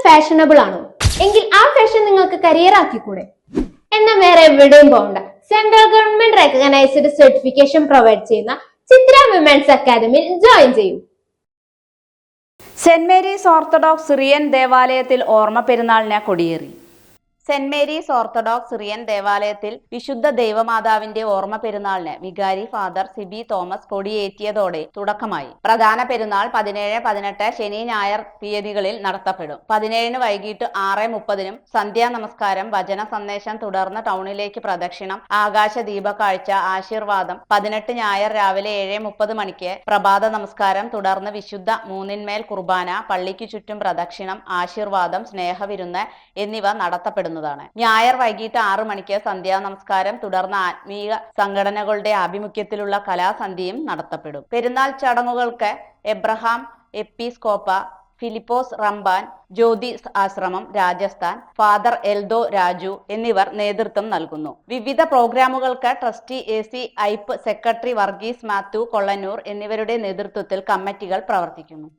Fashionable ആണോ? എങ്കിൽ ആ ഫാഷൻ നിങ്ങൾക്ക് കരിയർ ആക്കിക്കൂടെ? എന്നാൽ വേറെ എവിടെയും പോകണ്ട. Central government recognised certification provide ചെയ്യുന്ന ചിത്ര വിമൻസ് അക്കാദമിയിൽ ജോയിൻ ചെയ്യൂ. സെന്റ് മേരീസ് ഓർത്തഡോക്സ് സിറിയൻ ദേവാലയത്തിൽ ഓർമ്മ പെരുന്നാളിന് കൊടിയേറി. സെന്റ് മേരീസ് ഓർത്തഡോക്സ് സിറിയൻ ദേവാലയത്തിൽ വിശുദ്ധ ദൈവമാതാവിന്റെ ഓർമ്മ പെരുന്നാളിന് വികാരി ഫാദർ സിബി തോമസ് കൊടിയേറ്റിയതോടെ തുടക്കമായി. പ്രധാന പെരുന്നാൾ 17, 18 ശനി ഞായർ തീയതികളിൽ നടത്തപ്പെടും. 17 വൈകിട്ട് 6:30 സന്ധ്യാ നമസ്കാരം, വചന സന്ദേശം, തുടർന്ന് ടൗണിലേക്ക് പ്രദക്ഷിണം, ആകാശ ദീപക്കാഴ്ച, ആശീർവാദം. 18 ഞായർ രാവിലെ 7:30 മണിക്ക് പ്രഭാത നമസ്കാരം, തുടർന്ന് വിശുദ്ധ മൂന്നിന്മേൽ കുർബാന, പള്ളിക്ക് ചുറ്റും പ്രദക്ഷിണം, ആശീർവാദം, സ്നേഹവിരുന്ന് എന്നിവ നടത്തപ്പെടുന്നു. ഞായർ വൈകിട്ട് 6 മണിക്ക് സന്ധ്യാ നമസ്കാരം, തുടർന്ന് ആത്മീയ സംഘടനകളുടെ ആഭിമുഖ്യത്തിലുള്ള കലാസന്ധ്യയും നടത്തപ്പെടും. പെരുന്നാൾ ചടങ്ങുകൾക്ക് എബ്രഹാം എപ്പിസ്കോപ്പ, ഫിലിപ്പോസ് റമ്പാൻ, ജ്യോതി ആശ്രമം രാജസ്ഥാൻ, ഫാദർ എൽദോ രാജു എന്നിവർ നേതൃത്വം നൽകുന്നു. വിവിധ പ്രോഗ്രാമുകൾക്ക് trustee AC Aipe, secretary Varghese Mathew Kollannur എന്നിവരുടെ നേതൃത്വത്തിൽ കമ്മിറ്റികൾ പ്രവർത്തിക്കുന്നു.